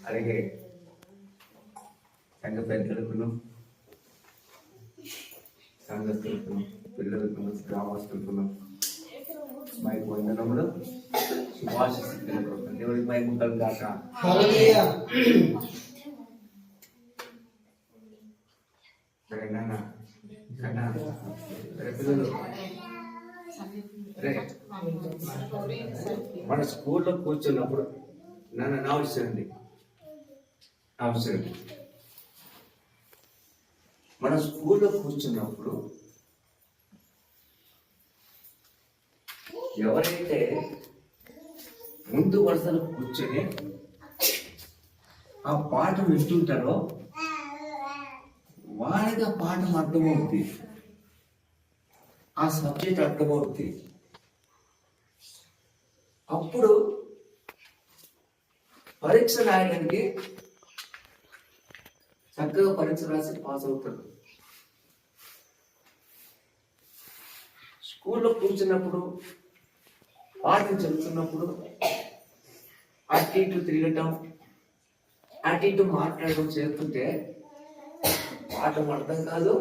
అలాగే సంఘ పెద్దలకును, సంఘస్థులకును, పిల్లలకును, గ్రామస్తులకును మైకు వందనములు, శుభాశిస్తులు. దేవుడికి మైకు ఉంటారు కాక. సరే నాన్న, పిల్లలు మన స్కూల్లో కూర్చున్నప్పుడు నాన్న నా అవసరం మన స్కూల్లో కూర్చున్నప్పుడు ఎవరైతే ముందు వరుసలో కూర్చొని ఆ పాట వింటుంటారో వారికి ఆ పాఠం అర్థమవుతుంది, ఆ సబ్జెక్ట్ అర్థమవుతుంది. అప్పుడు పరీక్ష రాయడానికి చక్కగా పరీక్ష రాసి పాస్ అవుతాడు. స్కూల్లో కూర్చున్నప్పుడు పాఠం చదువుతున్నప్పుడు అటు ఇటు తిరగటం, అటు ఇటు మాట్లాడడం చేస్తుంటే పాఠం అర్థం కాదు,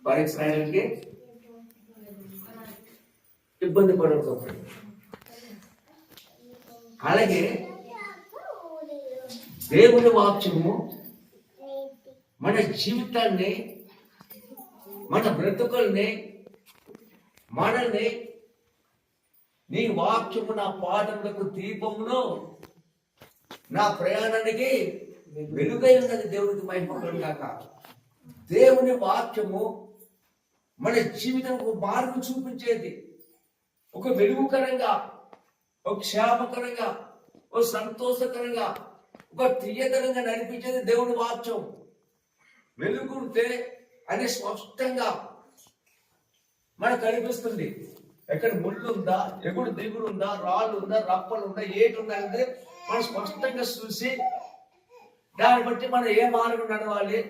పరీక్ష రాయడానికి ఇబ్బంది పడకపోతుంది. అలాగే దేవుని వాక్యము మన జీవితాన్ని, మన బ్రతుకుల్ని, మనల్ని నీ వాక్యము నా పాఠములకు దీపమును, నా ప్రయాణానికి వెలుగై ఉన్నది. దేవునికి మహిమ కాక. దేవుని వాక్యము మన జీవితం ఒక మార్గం చూపించేది, ఒక వెలుగుకరంగా, ఒక క్షేమకరంగా, ఒక సంతోషకరంగా, ఒక తీయకరంగా నడిపించేది దేవుని వాక్యం. వెలుగుంటే అది స్పష్టంగా మనకు కనిపిస్తుంది. ఎక్కడ ముళ్ళు ఉందా, ఎగుడు దిగుడు ఉందా, రాళ్ళు ఉందా, రప్పలు ఉందా, ఏటి ఉందా అనేది మనం స్పష్టంగా చూసి దాన్ని బట్టి మనం ఏ మార్గం నడవాలి,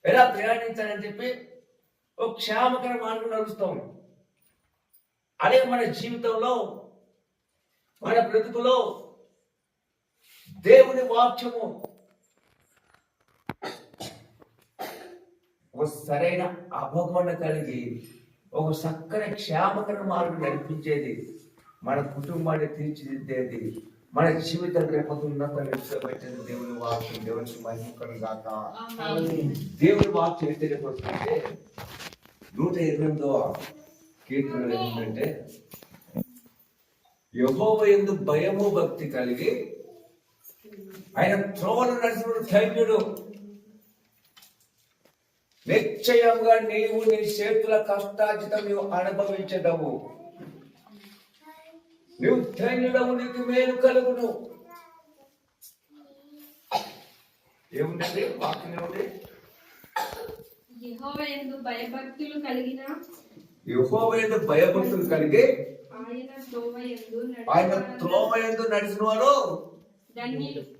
ఎలా ప్రయాణించాలని చెప్పి ఒక క్షేమకర మార్గం నడుస్తాం. అదే మన జీవితంలో, మన బ్రతుకులో దేవుని వాక్యము ఒక సరైన అవగాహన కలిగి ఒక చక్కని క్షేమకర మార్గం నడిపించేది, మన కుటుంబాన్ని తీర్చిదిద్దేది, మన జీవితం రేపటి ఉన్నతమైనది దేవుని వాక్యం. దేవునికి మహిమ గాక. దేవుని వాక్యం అయితే రేపు 128వ కీర్తనలు ఏంటంటే, యెహోవా యందు భయము భక్తి కలిగి ఆయన త్రోవను నడిచిన ధన్యుడు. నిశ్చయంగా నీవు నీ చేతుల కష్టార్జితం నీవు అనుభవించదవు. నువ్వు ధన్యుడవు, నీకు మేలు కలుగును. ఏముందండి వాక్యం? ఏముంది? యెహోవా యందు భయభక్తులు కలిగి ఆయన త్రోవ యందు నడిచిన వారు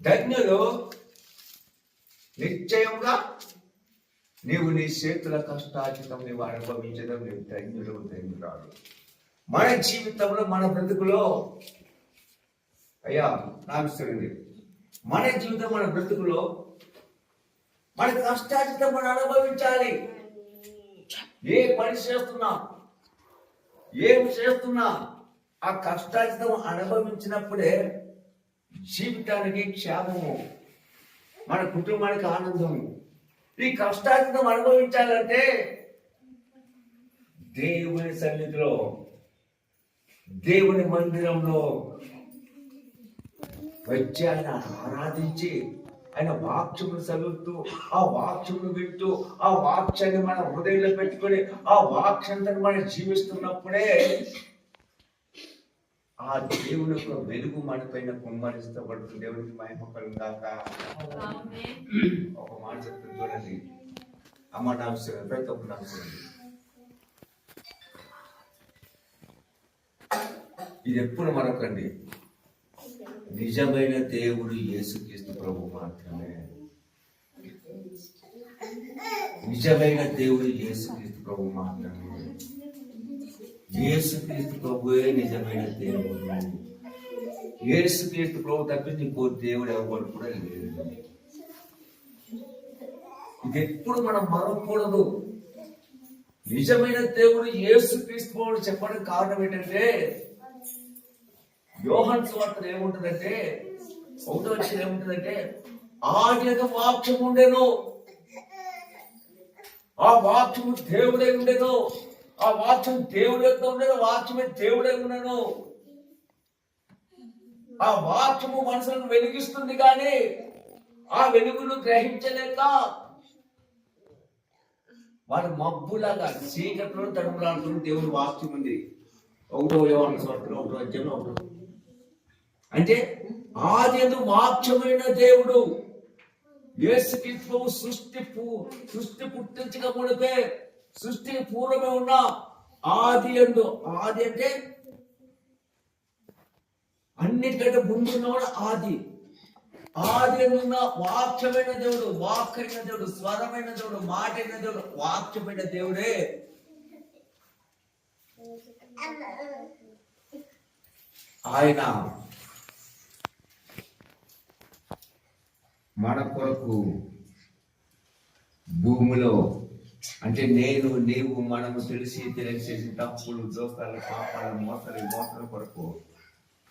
ధన్యులు. నిశ్చయంగా నీవు నీ చేతుల కష్టార్జితం నీవు అనుభవించడం, నీవు ధన్యురాలు. మన జీవితంలో, మన బ్రతుకులో అయ్యా నామిస్తుంది, మన జీవితం, మన బ్రతుకులో మన కష్టార్జితం మనం అనుభవించాలి. ఏ పని చేస్తున్నా, ఏం చేస్తున్నా ఆ కష్టార్జితం అనుభవించినప్పుడే జీవితానికి క్షేమము, మన కుటుంబానికి ఆనందము. ఈ కష్టార్జితం అనుభవించాలంటే దేవుని సన్నిధిలో, దేవుని మందిరంలో వచ్చి ఆయన ఆరాధించి, ఆయన వాక్యమును చదువుతూ, ఆ వాక్యమును వింటూ, ఆ వాక్యాన్ని మన హృదయంలో పెట్టుకొని ఆ వాక్యంతో మనం జీవిస్తున్నప్పుడే ఆ దేవుని యొక్క వెలుగు మన పైన కుమ్మరిస్తబడుతుంది. దేవునికి మహిమ కలుగుగాక. ఒక మాట చెప్తుంది చూడండి, అమ్మ నామస్కారం, ప్రతి ఒక్క నామస్కారం. ఇది ఎప్పుడు మరొకండి, నిజమైన దేవుడు యేసుక్రీస్తు ప్రభు మాత్రమే. నిజమైన దేవుడు యేసుక్రీస్తు ప్రభు మాత్రమే. యేసుక్రీస్తు ప్రభువే నిజమైన దేవుడు. యేసుక్రీస్తు ప్రభు తప్పించి ఇంకో దేవుడు ఎవరు కూడా లేడు. ఇది ఎప్పుడు మనం మరవకూడదు. నిజమైన దేవుడు యేసుక్రీస్తు ప్రభు చెప్పడానికి కారణం ఏంటంటే, యోహాను సువార్తలో ఏముంటుందంటే, 1వ వచనం ఏముంటుందంటే, ఆదిలో వాక్యం ఉండెను, ఆ వాక్యము దేవుడై ఉండెను, ఆ వాక్యం దేవుడు యొక్క ఉండేది, వాక్యమే దేవుడై ఉండెను. ఆ వాక్యము మనసులను వెలిగిస్తుంది, కానీ ఆ వెలుగును గ్రహించలేక వారి మబ్బులాగా చీకట్లో తడుములాడుతున్న దేవుని వాక్యం ఉంది. 1వ యోహాను సువార్తలో 1వ అధ్యాయంలో 1. అంటే ఆది యందు వాక్యమైన దేవుడు యేసుక్రీస్తు సృష్టి పుట్టించక మునిపే, సృష్టికి పూర్వమే ఉన్న ఆది యందు, ఆది అంటే అన్నిటికంటే ముందున్నవాడు ఆది ఉన్న వాక్యమైన దేవుడు, వాక్కైన దేవుడు, స్వరమైన దేవుడు, మాటైన దేవుడు, వాక్యమైన దేవుడే ఆయన మన కొరకు భూమిలో, అంటే నేను నీవు మనము తెలిసి చేసిన తప్పులు, దోషాలు, పాపాలు, మోసాల కొరకు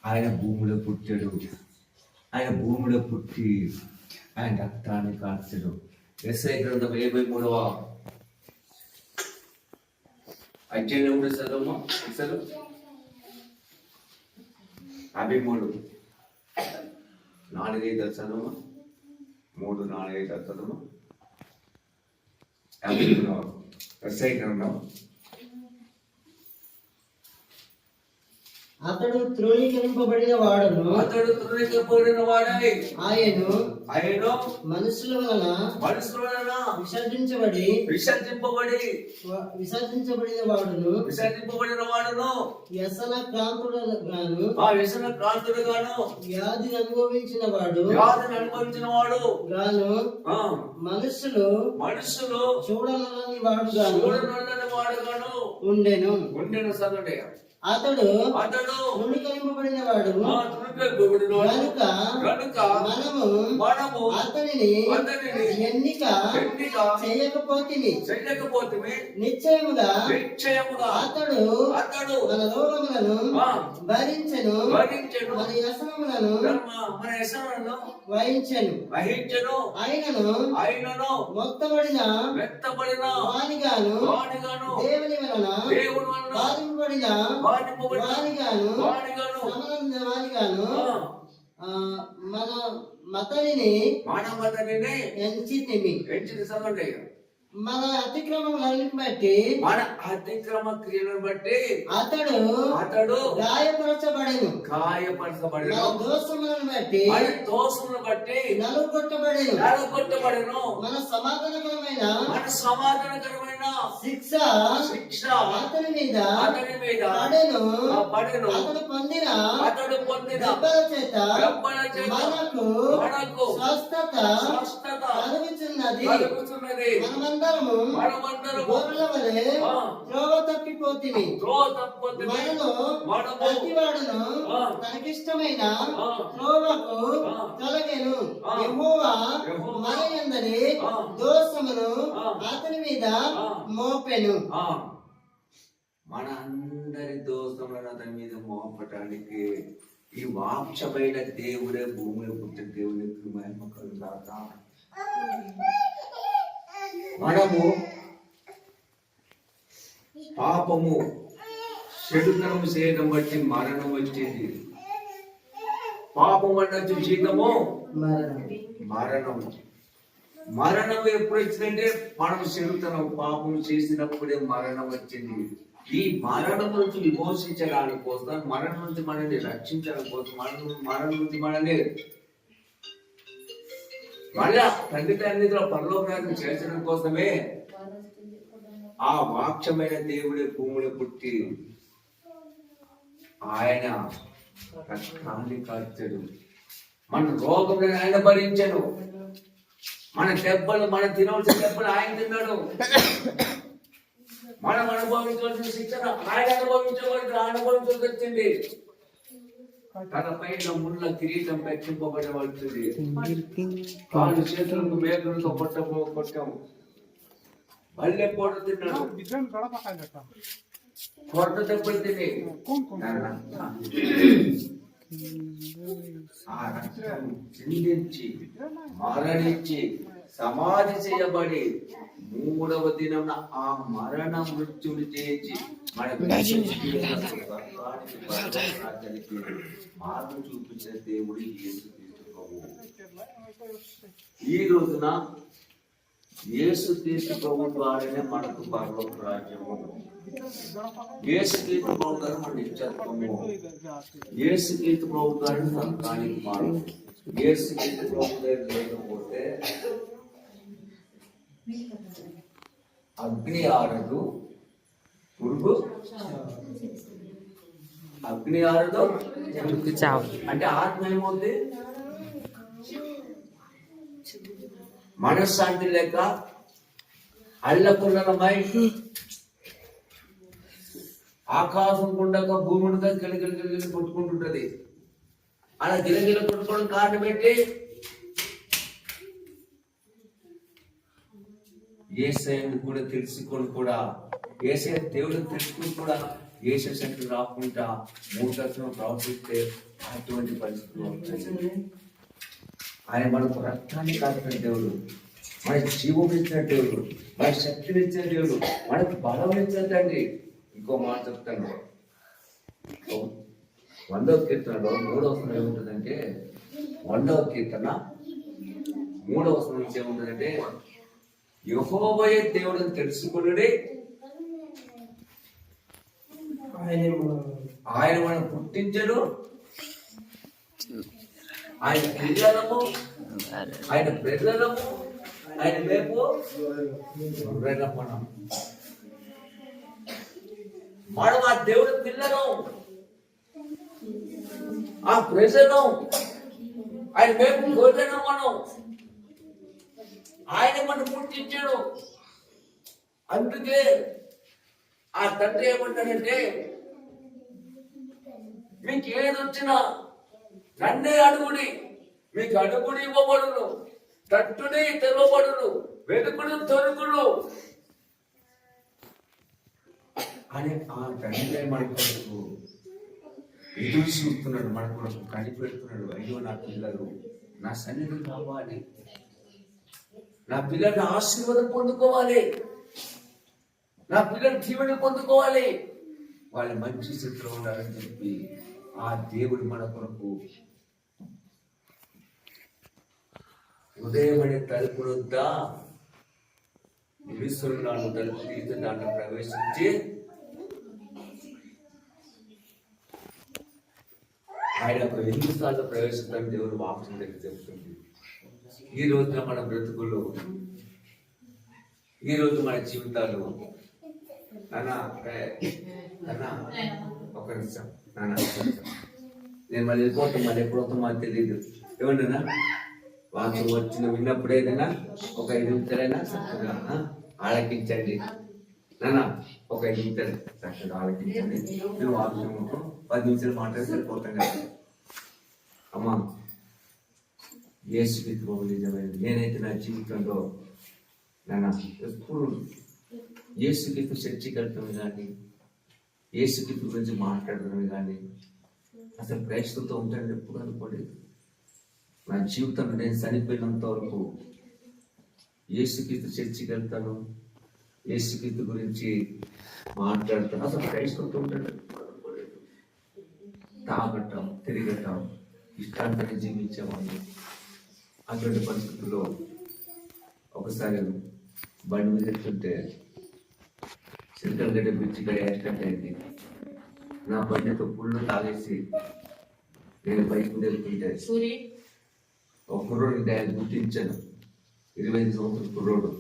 ఆయన భూమిలో పుట్టాడు. ఆయన భూమిలో పుట్టి ఆయన రక్తాన్ని కార్చాడు. యెషయా గ్రంథం 53వ అధ్యాయం చదవమా. 53 4-5 చదవమా. 3-4-5 చదవమా. 53వ యెషయా గ్రంథం. అతడు తృణీకరింపబడిన వాడై ఆయన మనుషుల వలన విసర్జించబడిన వాడును వ్యసన క్రాంతుడు గాను వ్యాధిని అనుభవించిన వాడు గాను మనుషులు చూడనని వాడు గాను ఉండెను. అతడు తృణీకరింపబడిన వాడు కనుక మనము అతనిని ఎన్నిక చేయకపోతిమి. నిశ్చయముగా అతడు మన రోగములను భరించెను, మన వ్యసనములను వహించెను. ఆయనను మొత్తబడిన వానిగాను దేవుని వలన బాధింపబడిన వానిగాను మన మతనిని ఎంచితిమి. మన అతిక్రమములను బట్టి, మన అతిక్రమ క్రియలను బట్టి అతడు గాయపరచబడెను. మన దోషములను బట్టి నలుగొట్టబడెను. మన సమాధానకరమైన శిక్ష అతని మీద పడెను. అతడు పొందిన దెబ్బల చేత మనకు స్వస్థత కలుగుచున్నది. మనమందరము గొర్రెల వలె త్రోవ తప్పిపోతిమి. మనలో ప్రతివాడును తనకిష్టమైన త్రోవకు తొలగెను. యెహోవా మన యందలి దోషమును అతని మీద మోపెను. మన అందరి దోషములను అతని మీద మోపటానికి ఈ వాక్యమైన దేవుడే భూమిలో పుట్టిన దేవునికి మహిమ కలుగుగాక. మనము పాపము చెడుతనం చేయడం బట్టి మరణం వచ్చింది. పాపం అంటే జీతము మరణం ఎప్పుడు వచ్చిందంటే మనం చెడుతనం పాపం చేసినప్పుడే మరణం వచ్చింది. ఈ మరణం నుంచి విమోచించడానికి కోసం, మరణం నుంచి మనల్ని రక్షించడానికి కోసం, మరణం నుంచి మనల్ని మళ్ళా తండ్రి పరలోకాన్ని చేర్చడం కోసమే ఆ వాక్యమైన దేవుడే భూములు పుట్టి ఆయన రక్తాన్ని కార్చాడు. మన రోగం ఆయన భరించాడు. మన దెబ్బలు, మన తినవలసిన దెబ్బలు ఆయన తిన్నాడు. మనం అనుభవించవలసిన శిక్షణ ఆయన అనుభవించవలసి వచ్చింది. తన పైన ముళ్ళ కిరీటం పెట్టింపబడవలసింది. కాళ్ళు చేతులకు మేకులతో కొట్టాము. మళ్ళీ పొట్టు తిన్నాడు, కొట్ట దెబ్బలు తిని ఆ రక్తం చిందించి మరణించి సమాధి చేయబడి 3వ దినం ఆ మరణ మృత్యులు చేయించి మనకు మార్పు చూపించిన దేవుడు యేసుక్రీస్తు ప్రభువు. ఈ రోజున యేసుక్రీస్తు ప్రభు ద్వారానే మనకు పరలోక రాజ్యము. యేసుక్రీస్తు ప్రభు గారు మన నిత్యత్వము. యేసుక్రీస్తు ప్రభు గారు సంతానికి మార్పు. యేసుక్రీస్తు ప్రభు గారు లేకపోతే అగ్ని ఆరదు, పురుగు అగ్ని ఆరదు, అంటే ఆత్మ ఏమవుతుంది? మనశ్శాంతి లేక అల్లకుల్లమై ఆకాశం గుండక భూమిగా గిలగిలి కొట్టుకుంటుంటది. అలా గిలగిల కొట్టుకోవడం కారణం ఏంటి? యేసయ్యను కూడా తెలుసుకొని కూడా, యేసయ్య దేవుడిని తెలుసుకుని కూడా యేసు శక్తి రాకుండా మూఢత్వం ప్రవర్తిస్తే అటువంటి పరిస్థితులు ఉంటాయి. ఆయన మనకు రక్తాన్ని కాచిన దేవుడు, మనకి జీవం ఇచ్చిన దేవుడు, మన శక్తిని ఇచ్చిన దేవుడు, మనకు బలం ఇచ్చిన తండ్రి. ఇంకో మాట చెప్తాను, 100వ కీర్తనలో 3వ వచనం ఏముంటుందంటే, 100వ కీర్తన 3వ వచనం నుంచి ఏముంటుందంటే, యెహోవాయే దేవుడిని తెలుసుకుని ఆయన మనం పుట్టించడు, ఆయన పిల్లలము, ఆయన పిల్లలము, ఆయన మేము మనం ఆ దేవుడి పిల్లలు, ఆ ప్రజలు, ఆయన మేము గొర్రెలం. ఆయన మనం పుట్టించాడు. అందుకే ఆ తండ్రి ఏమంటాడంటే, మీకు ఏది వచ్చినా నన్నే అడుగుడి, మీకు అడుగుడి ఇవ్వబడును, తట్టుని తెరవబడును, వెతుకుడు దొరుకును అని ఆ తండ్రి మన కొరకు ఎదురు చూస్తున్నాడు, మన కొరకు కనిపెడుతున్నాడు. అయ్యో నా పిల్లలు నా సన్నిధి కావాలి, నా పిల్లల్ని ఆశీర్వాదం పొందుకోవాలి, నా పిల్లలు జీవన పొందుకోవాలి, వాళ్ళ మంచి స్థితిలో ఉండాలని చెప్పి ఆ దేవుడు మన కొరకు ఉదయం అనే తలుపు వద్ద నిలుస్తున్నాడు. తలుపు తీసి దాంట్లో ప్రవేశించి ఆయన ఎన్నిసార్లు ప్రవేశిస్తాను దేవుడు వాక్యం దగ్గర చెప్తుంది. ఈ రోజున మన బ్రతుకులు, ఈ రోజు మన జీవితాలు ఒక నిమిషం నేను మళ్ళీ వెళ్ళిపోతాం, మళ్ళీ ఎప్పుడవుతాం మాకు తెలియదు. ఏమన్నా వాక్యం వచ్చిన విన్నప్పుడు ఏదైనా ఒక 5 నిమిషాలైనా చక్కగా ఆలకించండి నాన్న, ఒక 5 నిమిషాలు చక్కగా ఆలకించండి. మేము వాక్యం 10 నిమిషాలు మాట్లాడి సరిపోతాం కదా. అమ్మా, యేసుక్రీస్తు ప్రభు నిజమైనది. నేనైతే నా జీవితంలో నాన్న ఎప్పుడు యేసుక్రీస్తు చర్చికి వెళ్తాను కానీ, యేసుక్రీస్తు గురించి మాట్లాడడం కానీ, అసలు క్రైస్తవుతో ఉంటానని ఎప్పుడు అనుకోలేదు. నా జీవితంలో నేను చనిపోయినంత వరకు యేసుక్రీస్తు చర్చికి వెళ్తాను, యేసుక్రీస్తు గురించి మాట్లాడతాను. అసలు క్రైస్తవుతో ఉంటాను అనుకోలేదు. తాగటం, తిరగటం, ఇష్టాంతాన్ని జీవించేవాళ్ళు. అటువంటి పరిస్థితుల్లో ఒకసారి బండి మీద వెళ్తుంటే చిలకలగడ్డ బ్రిడ్జిగా యాక్సిడెంట్ అయింది. నా బండితో పుళ్ళు తాగేసి నేను బైక్ మీద వెళ్తుంటే ఒక కుర్రోడు ఆయన గుర్తించాను. 25 సంవత్సరాల కుర్రోడు.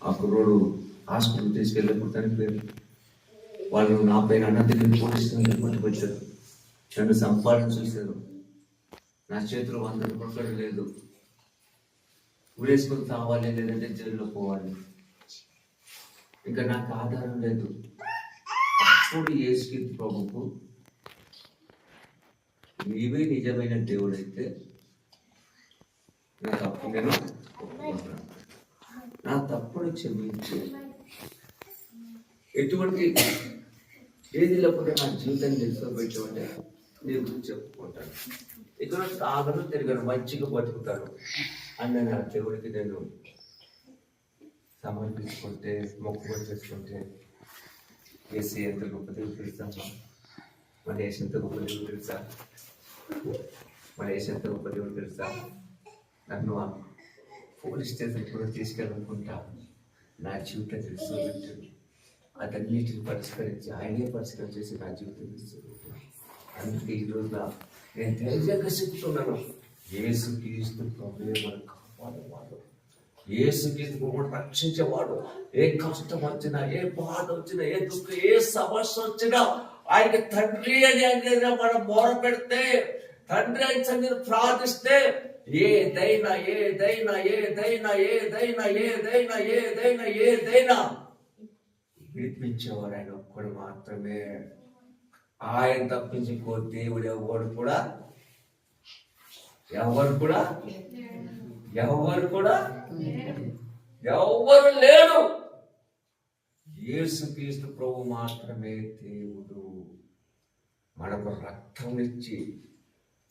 ఆ కుర్రోడు హాస్పిటల్ తీసుకెళ్ళినప్పుడు చనిపోయారు. వాళ్ళు నా పైన అన్నదిగిన పోలీసులు పట్టుకొచ్చారు. నన్ను సంపాదన చూశారు. నా చేతిలో 100 రూపాయలు లేదు. ఊరేసుకొని తావాలి, లేదంటే జైల్లో పోవాలి. ఇంకా నాకు ఆధారం లేదు. అప్పుడు యేసుక్రీస్తు ప్రభువుకు నీవే నిజమైన దేవుడైతే నా తప్పు నేను ఒప్పుకుంటున్నాను. నా తప్పును క్షమించి ఎటువంటి ఏది లేకుండా నా జీవితాన్ని నిలుచోబెట్టమంటే నీ గురించి చెప్పుకుంటాను. ఇక్కడ తాగను తిరగను మంచిగా బతుకుతాను అన్న నా దేవుడికి నేను సమర్పించుకుంటే మొక్కుబడి చేసుకుంటే ఏసీ ఎంత గొప్ప దేవుడు తెలుసా? మన ఏసు ఎంత గొప్ప దేవుడు తెలుసా? మన ఏసు ఎంత గొప్ప దేవుడు తెలుసా? నన్ను పోలీస్ స్టేషన్ కూడా తీసుకెళ్ళనుకుంటా నా జీవితం తెలుసు అతన్నిటిని పరిష్కరించి ఆయనే పరిష్కారం చేసి నా జీవితం తెలుసు. అందుకే ఈ రోజున నేను ధైర్యంగా చెప్తున్నాను, యేసు క్రీస్తు ప్రభువే మనకు కాపాడేవాడు, యేసు క్రీస్తు ప్రభువును రక్షించేవాడు. ఏ కష్టం వచ్చినా, ఏ బాధ వచ్చినా, ఏ దుఃఖం, ఏ సమస్య వచ్చినా ఆయనకి తండ్రి అని ఆయన మనం మొర పెడితే, తండ్రి అని సన్నిధిని ప్రార్థిస్తే ఏదైనా ఏదైనా ఏదైనా ఏదైనా ఏదైనా ఏదైనా ఏదైనా విడిపించేవాడు ఆయన ఒక్కడు మాత్రమే. ఆయన తప్పించి దేవుడు ఎవరు కూడా ఎవరు లేరు. యేసుక్రీస్తు ప్రభు మాత్రమే దేవుడు. మనకు రక్తం ఇచ్చి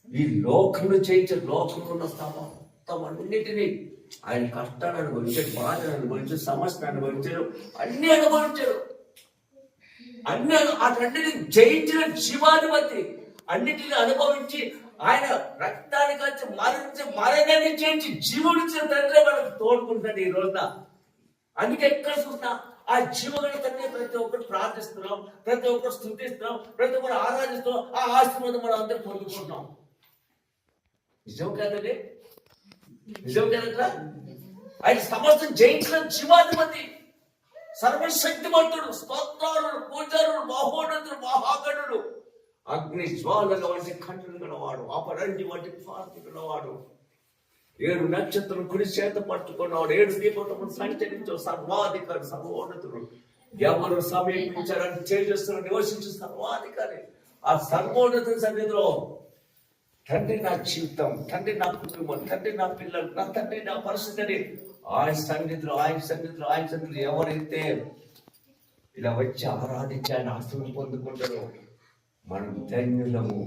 ఈ లోకంలో చేయించే లోకంలో ఉన్న సమస్తం అన్నిటినీ ఆయన కష్టాన్ని అనుభవించాడు, బాధను అనుభవించాడు, సమస్యను అనుభవించాడు, అన్ని అనుభవించాడు. అన్నిటిని జయించిన జీవాధిపతి, అన్నిటిని అనుభవించి ఆయన రక్తాన్ని కలిసి మరణించి మరణాన్ని చేయించి జీవుడిచ్చిన తండ్రి మనకు తోడుకుంటాడు ఈ రోజున. అందుకే ఎక్కడ చూసినా ఆ జీవగల తండ్రి ప్రతి ఒక్కరు ప్రార్థిస్తున్నాం, ప్రతి ఒక్కరు స్తుతిస్తున్నాం, ప్రతి ఒక్కరు ఆరాధిస్తున్నాం. ఆ ఆశీర్వాదం మనం అందరూ పొందుకుంటున్నాం. నిజం కాదండి? నిజం కదా? ఆయన సమస్తం జయించిన జీవాధిపతి, సర్వశక్తిమంతుడు, స్తోత్రాలు, పూజారుడు, మహోన్నతుడు, మహాగణుడు, అగ్ని జ్వాలల వంటి కంఠులు గలవాడు, అపరంజి వంటి పార్తి గలవాడు, 7 నక్షత్రం కుడి చేత పట్టుకున్నవాడు, 7 దీపములను సంచరించే సర్వాధికారి, సర్వోన్నతుడు, ఎవరు సమీపించారని తేజస్సును నివసించే సర్వాధికారి. ఆ సర్వోన్నతుని సన్నిధిలో తండ్రి నా జీవితం, తండ్రి నా కుటుంబం, తండ్రి నా పిల్లలు, నా తండ్రి నా పరిస్థితిని ఆయన సన్నిధిలో ఎవరైతే ఇలా వచ్చి ఆరాధించి ఆయన ఆశీర్వాదం పొందుకుంటారో మనం ధన్యులము.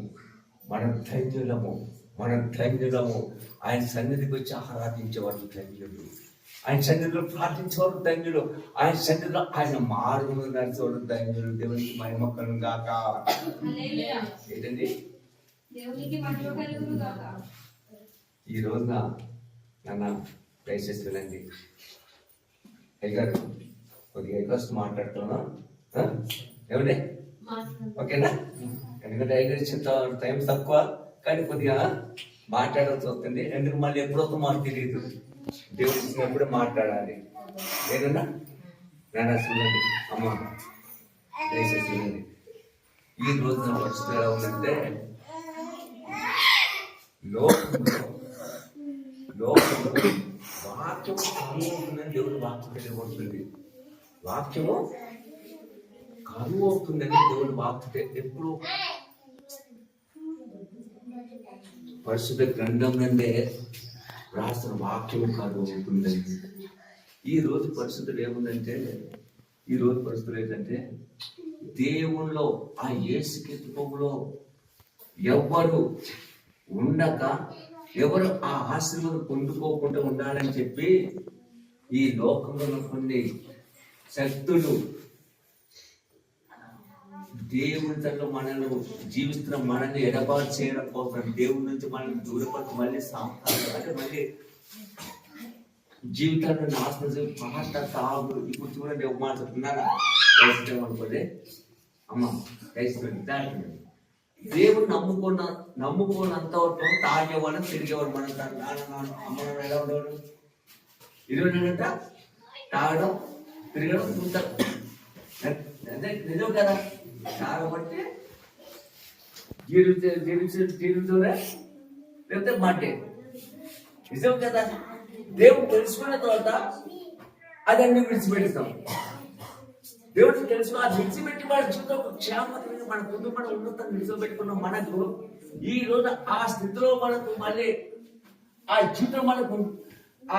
ఆయన సన్నిధికి వచ్చి ఆరాధించేవారు ధన్యులు, ఆయన సన్నిధిలో ప్రార్థించేవారు ధన్యులు, ఆయన సన్నిధిలో ఆయన మార్గంలో నడిచేవారు ధన్యులు. దేవునికి మహిమ కలుగును గాక. ఏంటండి ఈ రోజున నన్ను దయచేసి వినండి. అయ్యగారు కొద్దిగా ఎక్కువ మాట్లాడుతున్నా ఏమండి? ఓకేనా? ఎందుకంటే అయ్యగారు చెప్తా టైం తక్కువ, కానీ కొద్దిగా మాట్లాడాల్సి వస్తుంది. ఎందుకు మళ్ళీ ఎప్పుడొక మాకు తెలియదు, దేవుడు ఇచ్చినప్పుడే మాట్లాడాలి. ఏదన్నా నాన్న చూడండి, అమ్మ దయచేసి చూడండి. ఈ రోజున పరిస్థితి ఎలా ఉందంటే లోకంలో వాక్యము కరువు అవుతుందని దేవుడు వాక్యం తెలియబడుతుంది. వాక్యము కరువు అవుతుందని దేవుడు వాక్యం ఎప్పుడు పరిశుద్ధ గ్రంథం నుండే రాసిన వాక్యము కరువు అవుతుందని. ఈ రోజు పరిస్థితులు ఏముందంటే, ఈ రోజు పరిస్థితులు ఏంటంటే దేవుళ్ళో ఆ యేసుక్రీస్తులో ఎవ్వరు ఉండక, ఎవరు ఆ ఆశీర్వాదం పొందుకోకుండా ఉండాలని చెప్పి ఈ లోకంలో కొన్ని శక్తులు దేవుని తల్లి మనల్ని జీవిస్తున్న మనల్ని ఎడబాటు చేయడం కోసం, దేవుడి నుంచి మనల్ని దూరపడి మళ్ళీ అంటే మళ్ళీ జీవితాన్ని నాశనం పాట తాగు. ఇప్పుడు చూడండి ఒక మాట చెప్తున్నారా అనుకోలే అమ్మ దేవుడు నమ్ముకున్నంత వరకు తాగేవాడు, తిరిగేవాడు. మన అమ్మ ఎలా ఉండేవాడు? 20 నెలలంట తాగడం, తిరగడం చూస్తారు. నిజం కదా? తాగబట్టి జీవితూనే లేకపోతే మాటే. నిజం కదా? దేవుడు తెలుసుకున్న తర్వాత అదన్నీ విడిచిపెడతాం. దేవుడిని తెలుసుకుని అది విడిచిపెట్టి వాడి జీవితం క్షేమమైన మన కుటుంబం ఉన్నతంగా నిలబెట్టుకున్న మనకు ఈ రోజు ఆ స్థితిలో మనకు మళ్ళీ ఆ జీవితం మనకు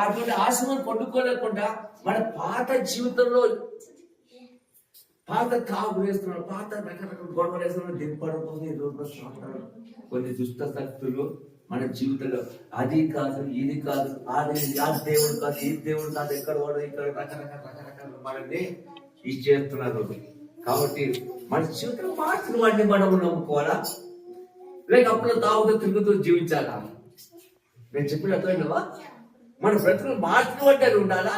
అటువంటి ఆశను పొందుకోలేకుండా మన పాత జీవితంలో పాత కాపు వేస్తున్నాడు, పాత రకరకాల గొడవలు వేస్తున్నాడు, దింపడం కోసం ఈ రోజు కొన్ని దుష్ట శక్తులు మన జీవితంలో అది కాదు ఇది కాదు అది ఆ దేవుడు కాదు ఈ దేవుడు కాదు ఎక్కడ వాడు ఇక్కడ రకరకాల మనల్ని ఇది చేస్తున్నారు. కాబట్టి మన జీవితం మార్చిన వాడిని మనం నమ్ముకోవాలా, లేక అప్పుడు తాగుతూ తిరుగుతూ జీవించాలా? నేను చెప్పిన అర్థమైనవా? మన బ్రతుకులు మార్చిన వాడి ఉండాలా,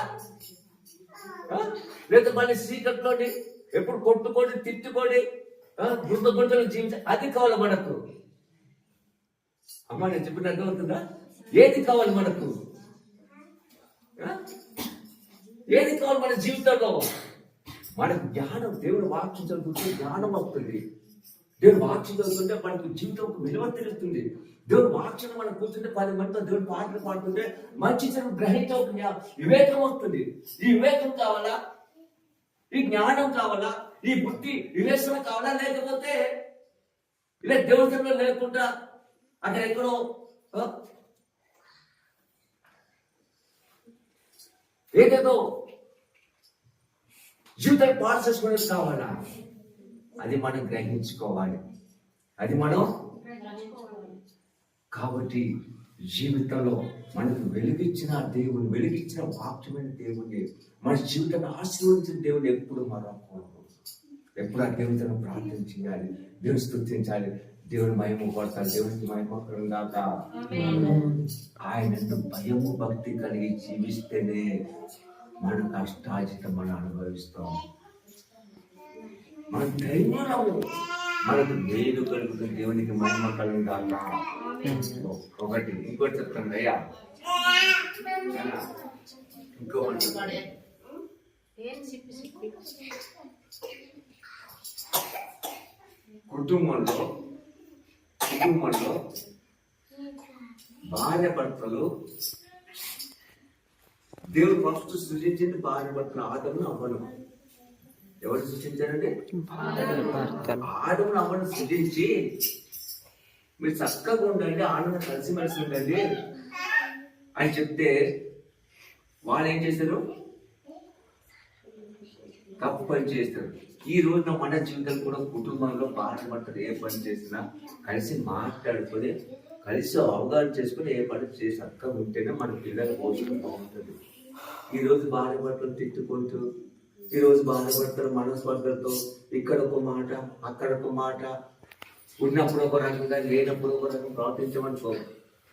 లేదా మన సీకట్లోని ఎప్పుడు కొట్టుకొని తిట్టుకొని గుర్త గుర్తలు జీవించాలి? అది కావాలి మనకు. అమ్మా నేను చెప్పిన అర్థమవుతుందా? ఏది కావాలి మనకు? ఏది కావాలి మన జీవితంలో? మనకు జ్ఞానం. దేవుడు వాక్యం చదువుతుంటే జ్ఞానం అవుతుంది. దేవుడు వాక్యం చదువుతుంటే మనకు జీవితం విలువ తెలుస్తుంది. దేవుడు వాక్యం మనం కూర్చుంటే 10 మందితో దేవుడు పాటలు పాడుతుంటే మంచి చెడు గ్రహించ వివేకం వస్తుంది. ఈ వివేకం కావాలా, ఈ జ్ఞానం కావాలా, ఈ బుద్ధి వివేచన కావాలా, లేకపోతే ఇలా దేవుడిలో లేకుండా అక్కడ ఎక్కడో ఏదేదో జీవితాన్ని పాడు చేసుకునేది కావాలా? అది మనం గ్రహించుకోవాలి. అది మనం కాబట్టి జీవితంలో మనకు వెలిగించిన దేవుని, వెలిగించిన వాక్యమైన దేవుని, మన జీవితాన్ని ఆశీర్వదించిన దేవుని ఎప్పుడు మరొకూడదు. ఎప్పుడు ఆ దేవుని ప్రార్థన చేయాలి, దేవుని స్తుతించాలి, దేవుని మహిమ పడతాడు, దేవునికి మహిమ కలుగుగాక. ఆయనందు భయము భక్తి కలిగి జీవిస్తేనే మన కష్టాజితం మనం అనుభవిస్తాం. మన ధైర్యం మనకు మేలు కలుగుతుంది, దేవునికి మహిమ కలుగుగాక. ఒకటి ఇంకోటి చెప్తాను అయ్యా, ఇంకోటి కుటుంబంలో భార్య భర్తలు, దేవుడు ఫస్ట్ సృష్టించింది భార్య భర్తలు ఆదమును అవ్వను. ఎవరు సృష్టించారండి? ఆదమును అవ్వను సృష్టించి మీరు చక్కగా ఉండండి, ఆనందం కలిసిమెలిసి ఉండండి అని చెప్తే వాళ్ళు ఏం చేశారు? తప్పు పని చేస్తారు. ఈ రోజున మన జీవితాలు కూడా కుటుంబంలో భార్య భర్తలు ఏ పని చేసినా కలిసి మాట్లాడుకొని, కలిసి అవగాహన చేసుకుని ఏ పని చేసి చక్కగా ఉంటేనే మన పిల్లల భవిష్యత్తు బాగుంటుంది. ఈరోజు భార్య భర్తలు తిట్టుకుంటూ, ఈరోజు భార్య భర్తలు మనస్పర్ధలతో ఇక్కడ ఒక మాట అక్కడ ఒక మాట, ఉన్నప్పుడు ఒక రకంగా లేనప్పుడు ఒక రకం ప్రవర్తించమనుకో,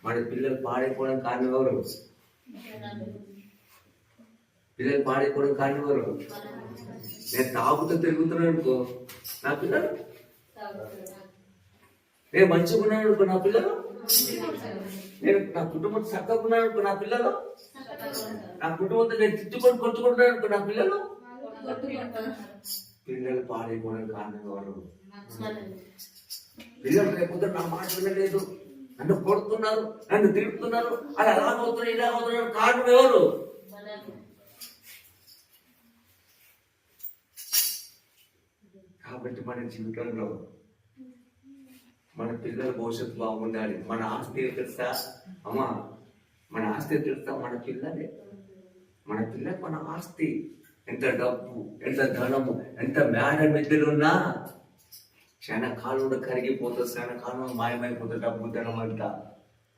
మన పిల్లలు పాడైపోవడం కారణం ఎవరు? పిల్లలు పాడైపోవడం కారణం ఎవరు? నేను తాగుతూ తిరుగుతున్నాను అనుకో నా పిల్లలు, నేను మంచిగా ఉన్నాను అనుకో నా పిల్లలు, నేను నా కుటుంబం చక్కగా ఉన్నాను అనుకో నా పిల్లలు, నా కుటుంబంతో నేను తిట్టుకొని కొట్టుకుంటున్నాను అనుకో నా పిల్లలు. పిల్లలు పాడైపోవడం కారణం ఎవరు? పిల్లలు రేపు నా మాట వినలేదు, నన్ను కొడుతున్నారు, నన్ను తిరుగుతున్నారు, అది అలాగవుతున్నారు ఇలా అవుతున్నారు, కారణం ఎవరు? కాబట్టి మన జీవితంలో మన పిల్లల భవిష్యత్తు బాగుండాలి. మన ఆస్తి తెలుసా అమ్మా? మన ఆస్తి తెలుసా? మన పిల్లలే. మన పిల్లలు మన ఆస్తి. ఎంత డబ్బు, ఎంత ధనము, ఎంత మేడ మిద్దెలున్నా చాలా కాలంలో కరిగిపోతుంది, చాలా కాలంలో మాయమైపోతుంది డబ్బు ధనం అంతా.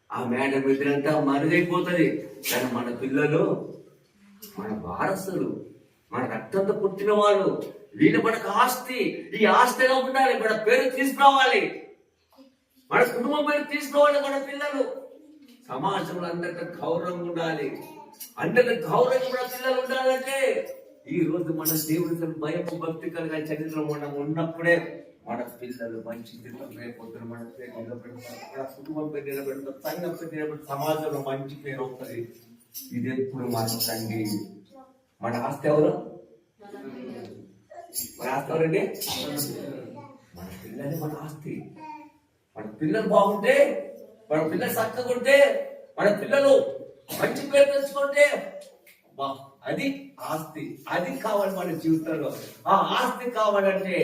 ఆ మేడ మిద్దెలంతా మరుగైపోతుంది. కానీ మన పిల్లలు మన వారసులు, మన రక్తంతో పుట్టిన వాళ్ళు, వీళ్ళు మనకు ఆస్తి. ఈ ఆస్తిగా ఉండాలి, మన పేరు తీసుకురావాలి, మన కుటుంబం పేరు తీసుకురావాలి. మన పిల్లలు సమాజంలో అందరికీ గౌరవంగా ఉండాలి. అందరికీ గౌరవంగా మన పిల్లలు ఉండాలంటే ఈ రోజు మన దేవుడి భయం భక్తి కలిగిన చరిత్ర మనం ఉన్నప్పుడే మన పిల్లలు మంచి రేపొద్దున మన పేరు నిలబెడతారు, మన కుటుంబం పేరు నిలబెడతారు, సంఘం పేరు నిలబెడతారు, సమాజంలో మంచి పేరు వస్తుంది. ఇది ఎప్పుడు మార్చండి. మన ఆస్తి ఎవరు? మన ఆస్తి ఎవరండి? మన పిల్లలు మన ఆస్తి. మన పిల్లలు బాగుంటే, మన పిల్లలు చక్కగా ఉంటే, మన పిల్లలు మంచి పేరు తెచ్చుకుంటే అది ఆస్తి. అది కావాలి మన జీవితంలో. ఆ ఆస్తి కావాలంటే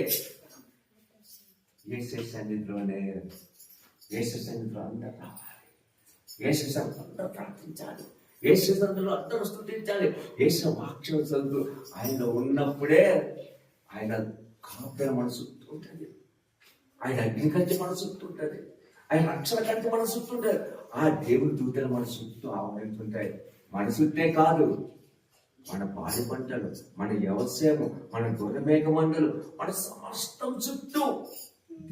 యేసు సన్నిధిలోనే, యేసు సన్నిధిలో అందరూ రావాలి, యేసు సన్నిధిలో అందరూ ప్రార్థించాలి, యేసు సన్నిధిలో అందరూ స్తుతించాలి. యేసు వాక్యం చదువు ఆయన ఉన్నప్పుడే ఆయన కాపుదల మన చుట్టూ ఉంటుంది, ఆయన అగ్ని కంటే మన చుట్టూ ఉంటుంది, ఆయన రక్షణ కంటే మన చుట్టూ ఉంటుంది. ఆ దేవుని దూతలు మన చుట్టూ ఆవరించుంటాయి. మన చుట్టే కాదు, మన పాడి పంటలు, మన వ్యవసాయము, మన గొర్రెమేక మందలు, మన సమస్తం చుట్టూ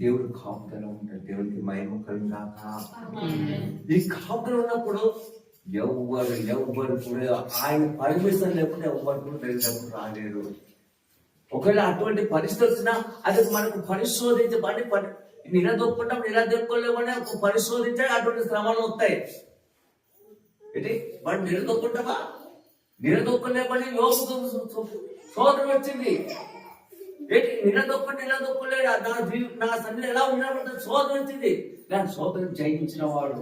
దేవుడు కాపుదల ఉంటాడు. దేవునికి మహిమ కలుగుగాక. ఈ కాపుదల ఉన్నప్పుడు ఎవరు కూడా ఆయన పర్మిషన్ లేకుండా ఎవరు కూడా వెళ్ళినప్పుడు రాలేరు. ఒకవేళ అటువంటి పరిస్థితి వచ్చినా అది మనకు పరిశోధించబడి నిలదొక్కుంటామని పరిశోధించే అటువంటి శ్రమలు వస్తాయి. ఏంటి వాడు నిలదొక్కుంటావా? నిలదొక్కలేమని యోగుకు శోధన వచ్చింది. ఏంటి నిలదొక్కలేడు నా సన్నిధి ఎలా ఉన్నాడు శోధన వచ్చింది. దాని శోధన జయించిన వాడు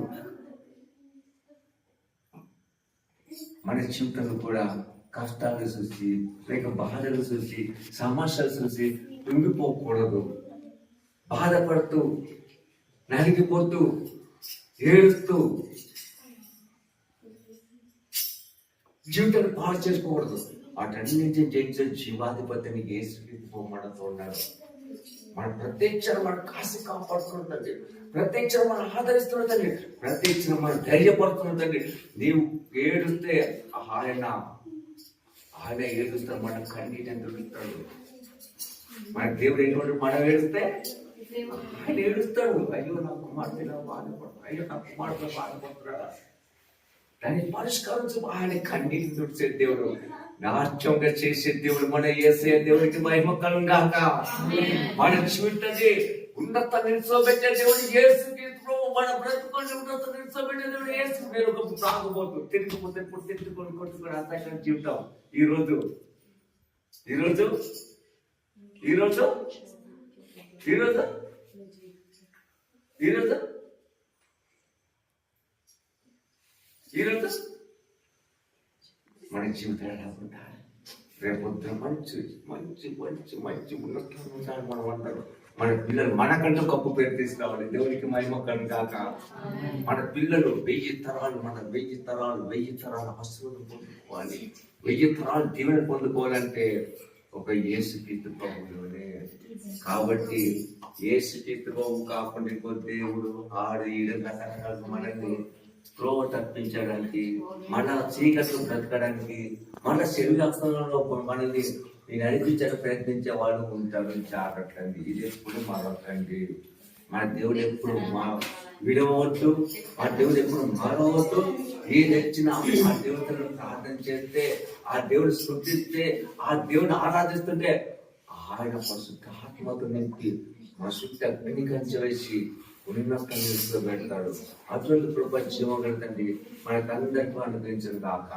మన జీవితంలో కూడా కష్టాలు చూసి, లేక బాధలు చూసి, సమస్యలు చూసి కృంగిపోకూడదు. బాధపడుతూ, నలిగిపోతూ, ఏడుస్తూ జీవితాన్ని పాడు చేసుకోకూడదు. వాటన్నింటినీ జయించే జీవాధిపతిని యేసుక్రీస్తు మనతో ఉన్నారు. మన ప్రత్యక్షం మన కాసి కాపాడుతుంటుంది, ప్రత్యక్షం మనం ఆదరిస్తుందండి, ప్రత్యక్షం మనం ధైర్యపడుతుందండి. నీవు ఏడుస్తే ఆయన ఏడుస్తాడు, మన కన్నీటిని తుడుస్తాడు. మన దేవుడు ఏంటంటే మనం ఏడుస్తే ఆయన ఏడుస్తాడు. అయ్యో నా కుమార్తె బాధపడతాడు, అయ్యో నా కుమార్తె బాధపడుతురా, దాన్ని పరిష్కరించు. ఆయన కన్నీటిని తుడిచే దేవుడు, నాట్యంగా చేసే దేవుడు మన యేసయ్య దేవుడికి మహిమ కలుగుగాక. మన జీవితాన్ని ఉన్నత నిల్చోబెట్టే దేవుడు యేసుక్రీస్తు. మన బ్రతుకుని ఉన్నత నిల్చోబెట్టే దేవుడు యేసు. మీరు ఒక తాగుబోతు తిరిగిపోతే తిట్టుకొని కొట్టుకొని అంతగా జీవితం. ఈరోజు మన జీవితం ఎలా ఉండాలి? రేపొద్దున మంచి మంచి మంచి మంచి ఉన్నతంగా ఉండాలి. మనం అందరం మన పిల్లలు మనకంటూ గొప్ప పేరు తీసుకురావాలి. దేవునికి మహిమ కలుగాక. మన పిల్లలు 1000 తరాలు, మన 1000 తరాలు ఆశీర్వాదం పొందుకోవాలి. 1000 తరాలు దీవెన పొందుకోవాలంటే ఒక యేసుక్రీస్తు ప్రభువులోనే. కాబట్టి యేసుక్రీస్తు ప్రభు కాకుండా దేవుడు ఆడు ఈడు రకరకాల మనల్ని త్రోవ తప్పించడానికి, మన చీకట్లు బ్రతకడానికి, మన శరీరంలో మనల్ని నడిపించడానికి ప్రయత్నించే వాళ్ళు ఉంటారు. జాగ్రత్తండి, ఇది ఎప్పుడు మారకండి. మన దేవుడు ఎప్పుడు విడవద్దు, ఆ దేవుడు ఎప్పుడు మారవద్దు. ఏది వచ్చినా ఆ దేవుడిని ప్రార్థన చేస్తే, ఆ దేవుడు స్తుతిస్తే, ఆ దేవుడిని ఆరాధిస్తుంటే ఆయన పరిశుద్ధ ఆత్మతో నింపి పరిశుద్ధ అగ్ని కంచె వేసి ఉన్నతంగా పెడతాడు. అటువంటి కృప జీవగలదండి మనకందరికీ అనుగ్రహించను కాక.